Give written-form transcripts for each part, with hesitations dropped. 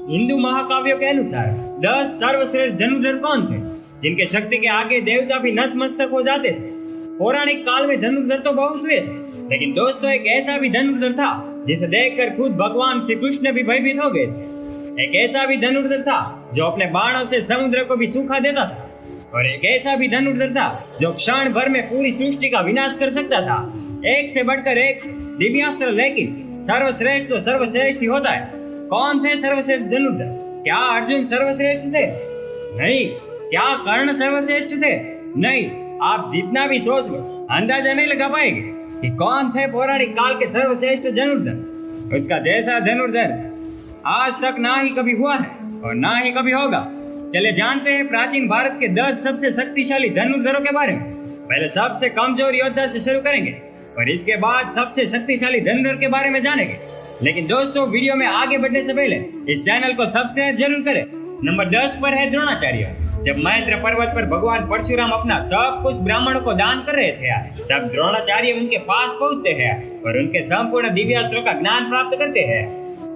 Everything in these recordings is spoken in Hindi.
हिंदू महाकाव्यों के अनुसार 10 सर्वश्रेष्ठ धनुर्धर कौन थे, जिनके शक्ति के आगे देवता भी नतमस्तक हो जाते थे। पौराणिक काल में धनुर्धर तो बहुत हुए थे, लेकिन दोस्तों एक ऐसा भी धनुर्धर था जिसे देखकर खुद भगवान श्री कृष्ण भी भयभीत हो गए थे। एक ऐसा भी धनुर्धर था जो अपने बाणों से समुद्र को भी सूखा देता था, और एक ऐसा भी धनुर्धर था जो क्षण भर में पूरी सृष्टि का विनाश कर सकता था। एक से बढ़कर एक दिव्यास्त्र, लेकिन सर्वश्रेष्ठ तो सर्वश्रेष्ठ ही होता है। कौन थे सर्वश्रेष्ठ धनुर्धर? क्या अर्जुन सर्वश्रेष्ठ थे? नहीं। क्या कर्ण सर्वश्रेष्ठ थे? नहीं। आप जितना भी सोच लो अंदाजा नहीं लगा पाएंगे कि कौन थे पौराणिक काल के सर्वश्रेष्ठ धनुर्धर। उसका जैसा धनुर्धर आज तक ना ही कभी हुआ है और ना ही कभी होगा। चले जानते हैं प्राचीन भारत के 10 सबसे शक्तिशाली धनुर्धरों के बारे में। पहले सबसे कमजोर योद्धा से शुरू करेंगे और इसके बाद सबसे शक्तिशाली धनुर्धर के बारे में जानेंगे। लेकिन दोस्तों वीडियो में आगे बढ़ने से पहले इस चैनल को सब्सक्राइब जरूर करें। नंबर 10 पर है द्रोणाचार्य। जब महेंद्र पर्वत पर भगवान परशुराम अपना सब कुछ ब्राह्मणों को दान कर रहे थे, तब द्रोणाचार्य उनके पास पहुंचते हैं और उनके संपूर्ण दिव्यास्त्रों का ज्ञान प्राप्त करते हैं।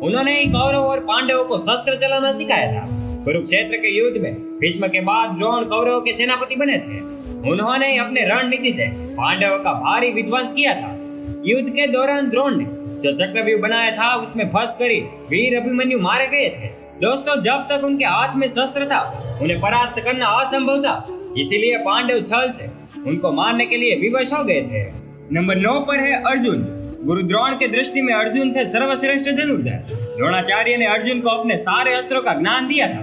उन्होंने ही कौरवों और पांडवों को शस्त्र चलाना सिखाया था। कुरुक्षेत्र के युद्ध में भीष्म के बाद द्रोण कौरवों के सेनापति बने थे। उन्होंने अपने रणनीति से पांडवों का भारी विध्वंस किया था। युद्ध के दौरान द्रोण ने जो चक्रव्यूह बनाया था उसमें फंस कर वीर अभिमन्यु मारे गए थे। दोस्तों जब तक उनके हाथ में शस्त्र था उन्हें परास्त करना असंभव था, इसीलिए पांडव छल से उनको मारने के लिए विवश हो गए थे। नंबर 9 पर है अर्जुन। गुरु द्रोण के दृष्टि में अर्जुन थे सर्वश्रेष्ठ धनुर्धर। द्रोणाचार्य ने अर्जुन को अपने सारे अस्त्रों का ज्ञान दिया था।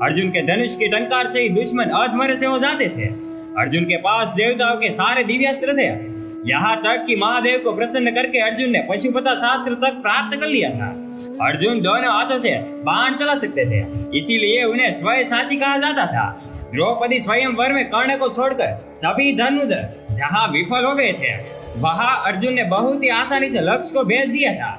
अर्जुन के धनुष के टंकार से ही दुश्मन अधमरे से हो जाते थे। अर्जुन के पास देवताओं के सारे दिव्यास्त्र थे। यहाँ तक कि महादेव को प्रसन्न करके अर्जुन ने पशुपता शास्त्र तक प्राप्त कर लिया था। अर्जुन दोनों हाथों से बाण चला सकते थे, इसीलिए उन्हें स्वयं साची कहा जाता था। द्रौपदी स्वयंवर में कर्ण को छोड़कर सभी धनुर्धर जहाँ विफल हो गए थे, वहाँ अर्जुन ने बहुत ही आसानी से लक्ष्य को भेज दिया था।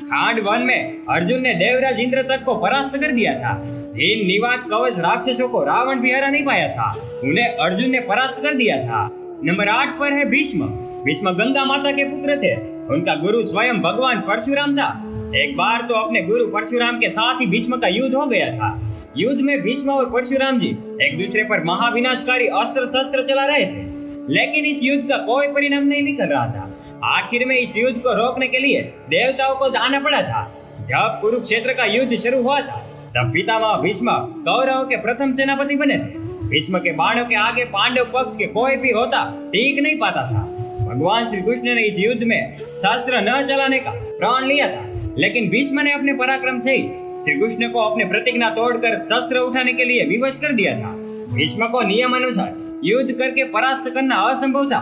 खांड वन में अर्जुन ने देवराज इंद्र तक को परास्त कर दिया था। जिन निवात कवच राक्षसों को रावण भी हरा नहीं पाया था, उन्हें अर्जुन ने परास्त कर दिया था। नंबर 8 पर है भीष्म। भीष्म गंगा माता के पुत्र थे। उनका गुरु स्वयं भगवान परशुराम था। एक बार तो अपने गुरु परशुराम के साथ ही भीष्म का युद्ध हो गया था। युद्ध में भीष्म और परशुराम जी एक दूसरे पर महाविनाशकारी अस्त्र शस्त्र चला रहे थे, लेकिन इस युद्ध का कोई परिणाम नहीं निकल रहा था। आखिर में इस युद्ध को रोकने के लिए देवताओं को जाना पड़ा था। जब कुरुक्षेत्र का युद्ध शुरू हुआ था, तब पितामह भीष्म कौरवों के प्रथम सेनापति बने थे। भीष्म के बाणों के आगे पांडव पक्ष के कोई भी होता टिक नहीं पाता था। भगवान श्री कृष्ण ने इस युद्ध में शस्त्र न चलाने का प्रण लिया था, लेकिन भीष्म ने अपने पराक्रम से ही श्री कृष्ण को अपने प्रतिज्ञा तोड़कर शस्त्र उठाने के लिए विवश कर दिया था। भीष्म को नियम अनुसार युद्ध करके परास्त करना असंभव था,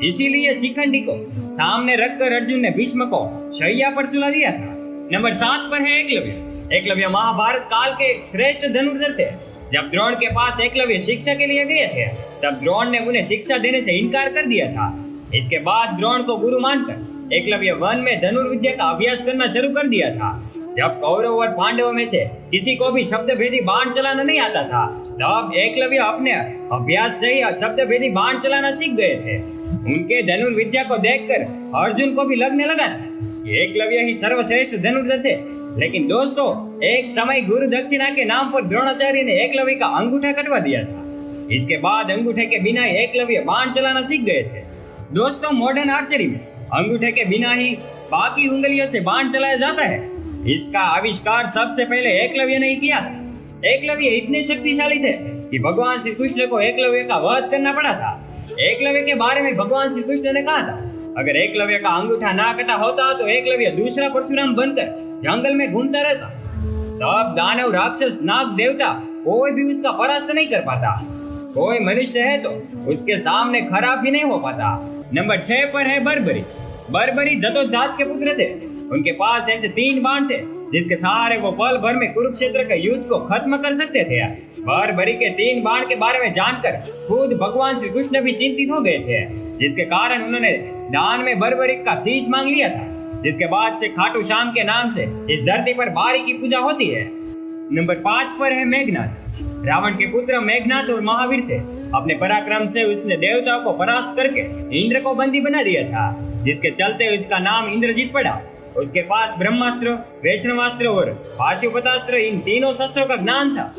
इसीलिए शिखंडी को सामने रखकर अर्जुन ने भीष्म को शैया पर सुला दिया था। नंबर 7 पर है एकलव्य। एकलव्य महाभारत काल के एक श्रेष्ठ धनुर्धर थे। जब द्रोण के पास एकलव्य शिक्षा के लिए गए थे, तब द्रोण ने उन्हें शिक्षा देने से इनकार कर दिया था। इसके बाद द्रोण को गुरु मानकर एकलव्य वन में धनुर्विद्या का अभ्यास करना शुरू कर दिया था। जब कौरव और पांडवों में से किसी को भी शब्द भेदी बाण चलाना नहीं आता था, तब एकलव्य अपने अभ्यास से ही शब्द भेदी बाण चलाना सीख गए थे। उनके धनुर्विद्या को देखकर अर्जुन को भी लगने लगा था कि एकलव्य ही सर्वश्रेष्ठ धनुर्धर थे। लेकिन दोस्तों एक समय गुरु दक्षिणा के नाम पर द्रोणाचार्य ने एकलव्य का अंगूठा कटवा दिया था। इसके बाद अंगूठे के बिना ही एकलव्य बाण चलाना सीख गए थे। दोस्तों मॉडर्न आर्चरी में अंगूठे के बिना ही बाकी उंगलियों से बाण चलाया जाता है। इसका आविष्कार सबसे पहले एकलव्य ने किया था। एकलव्य इतने शक्तिशाली थे कि भगवान श्री कृष्ण को एकलव्य का वध करना पड़ा था। एकलव्य के बारे में भगवान श्री कृष्ण ने कहा था, अगर एकलव्य का अंगूठा ना कटा होता तो एकलव्य दूसरा परशुराम बनकर जंगल में घूमता रहता। तब दानव, राक्षस, नाग, देवता कोई भी उसका परास्त नहीं कर पाता। कोई मनुष्य है तो उसके सामने खराब भी नहीं हो पाता। नंबर 6 पर है बर्बरी। बर्बरी जतोध्यास के पुत्र थे। उनके पास ऐसे 3 बाण थे जिसके सहारे वो पल भर में कुरुक्षेत्र के युद्ध को खत्म कर सकते थे। बर्बरी के 3 बाण के बारे में जानकर खुद भगवान श्री कृष्ण भी चिंतित हो गए थे, जिसके कारण उन्होंने दान में बर्बरी का शीश मांग लिया था। जिसके बाद से खाटू श्याम के नाम से इस धरती पर बारी की पूजा होती है। नंबर 5 पर है मेघनाथ। रावण के पुत्र मेघनाथ और महावीर थे। अपने पराक्रम से उसने देवताओं को परास्त करके इंद्र को बंदी बना दिया था, जिसके चलते उसका नाम इंद्रजीत पड़ा। उसके पास ब्रह्मास्त्र, वैष्णवास्त्र और पाशुपतास्त्र इन तीनों शस्त्रों का ज्ञान था।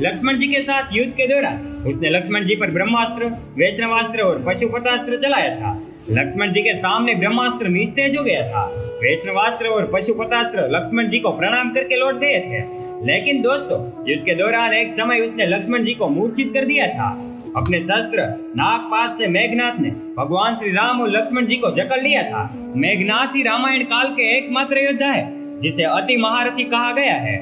लक्ष्मण जी के साथ युद्ध के दौरान उसने लक्ष्मण जी पर ब्रह्मास्त्र, वैष्णवास्त्र और पशुपतास्त्र चलाया था। लक्ष्मण जी के सामने ब्रह्मास्त्र निस्तेज हो गया था। वैष्णवास्त्र और पशुपतास्त्र लक्ष्मण जी को प्रणाम करके लौट गए थे। लेकिन दोस्तों, युद्ध के दौरान एक समय उसने लक्ष्मण जी को मूर्छित कर दिया था। अपने शस्त्र नागपाश से मेघनाथ ने भगवान श्री राम और लक्ष्मण जी को जकड़ लिया था। मेघनाथ ही रामायण काल के एकमात्र योद्धा है जिसे अति महारथी कहा गया है।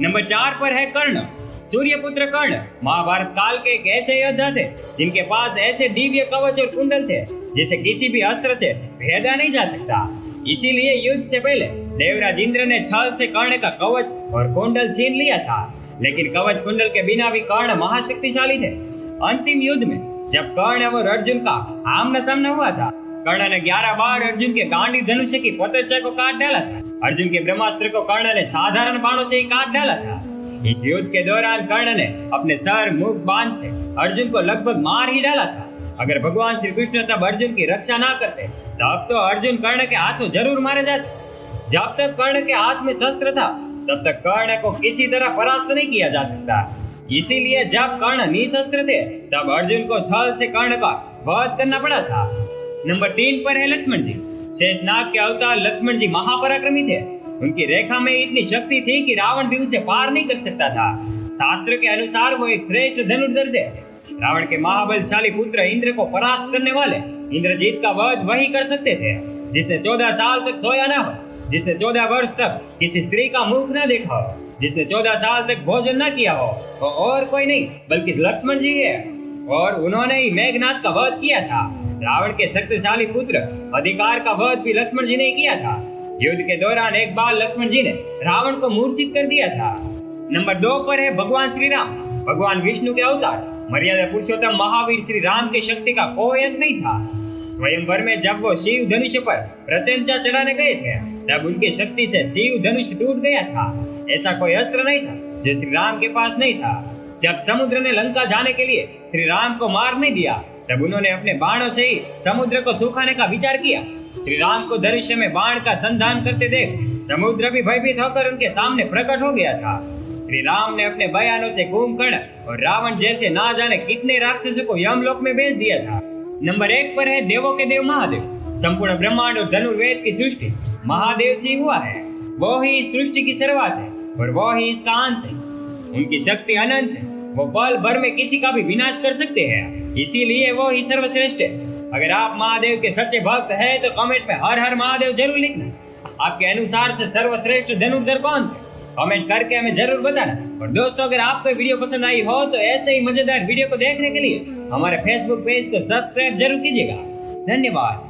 नंबर 4 पर है कर्ण। सूर्यपुत्र कर्ण महाभारत काल के एक ऐसे योद्धा थे जिनके पास ऐसे दिव्य कवच और कुंडल थे जिसे किसी भी अस्त्र से भेदा नहीं जा सकता। इसीलिए युद्ध से पहले देवराज इंद्र ने छल से कर्ण का कवच और कुंडल छीन लिया था। लेकिन कवच कुंडल के बिना भी कर्ण महाशक्तिशाली थे। अंतिम युद्ध में जब कर्ण और अर्जुन का आमना सामना हुआ था, कर्ण ने 11 बार अर्जुन के गांडीव धनुष की पतरचा को काट डाला था। अर्जुन के ब्रह्मास्त्र को कर्ण ने साधारण बाणों से ही काट डाला था। इस युद्ध के दौरान कर्ण ने अपने सर, मुख, बाण से अर्जुन को लगभग मार ही डाला था। अगर भगवान श्री कृष्ण तब अर्जुन की रक्षा ना करते तब तो अर्जुन कर्ण के हाथों जरूर मारे जाते। जब तक कर्ण के हाथ में शस्त्र था तब तक कर्ण को किसी तरह परास्त नहीं किया जा सकता। इसीलिए जब कर्ण निशस्त्र थे तब अर्जुन को छल से कर्ण का वध करना पड़ा था। नंबर 3 पर है लक्ष्मण जी। शेषनाग के अवतार लक्ष्मण जी महापराक्रमी थे। उनकी रेखा में इतनी शक्ति थी कि रावण भी उसे पार नहीं कर सकता था। शास्त्र के अनुसार वो एक श्रेष्ठ धनुर्धर थे। रावण के महाबलशाली पुत्र इंद्र को परास्त करने वाले इंद्रजीत का वध वही कर सकते थे जिसने 14 साल तक सोया ना हो, जिसने 14 वर्ष तक किसी स्त्री का मुख न देखा हो, जिसने 14 साल तक भोजन न किया हो, वो और कोई नहीं बल्कि लक्ष्मण जी है। और उन्होंने ही मेघनाथ का वध किया था। रावण के शक्तिशाली पुत्र अधिकार का वध भी लक्ष्मण जी ने किया था। युद्ध के दौरान एक बार लक्ष्मण जी ने रावण को मूर्छित कर दिया था। नंबर 2 पर है भगवान श्री राम। भगवान विष्णु के अवतार मर्यादा पुरुषोत्तम महावीर श्री राम की शक्ति का कोई अंत नहीं था। स्वयंवर में जब वो शिव धनुष पर प्रत्यंचा चढ़ाने गए थे तब उनकी शक्ति से शिव धनुष टूट गया था। ऐसा कोई अस्त्र नहीं था जो श्री राम के पास नहीं था। जब समुद्र ने लंका जाने के लिए श्री राम को मार नहीं दिया तब उन्होंने अपने बाणों से ही समुद्र को सुखाने का विचार किया। श्री राम को धनुष में बाण का संधान करते देख समुद्र भी भयभीत होकर उनके सामने प्रकट हो गया था। श्री राम ने अपने बयानों से कुंभकर्ण और रावण जैसे ना जाने कितने राक्षसों को यमलोक में भेज दिया था। नंबर 1 पर है देवों के देव महादेव। संपूर्ण ब्रह्मांड और धनुर्वेद की सृष्टि महादेव से हुआ है। वो ही इस सृष्टि की शुरुआत है और वो ही इसका अंत है। उनकी शक्ति अनंत है। वो पल भर में किसी का भी विनाश कर सकते हैं। इसीलिए वो ही सर्वश्रेष्ठ है। अगर आप महादेव के सच्चे भक्त हैं तो कमेंट में हर हर महादेव जरूर लिखना। आपके अनुसार से सर्वश्रेष्ठ धनुर्धर कौन थे कमेंट करके हमें जरूर बताना। और दोस्तों, अगर आपको वीडियो पसंद आई हो तो ऐसे ही मजेदार वीडियो को देखने के लिए हमारे फेसबुक पेज को सब्सक्राइब जरूर कीजिएगा। धन्यवाद।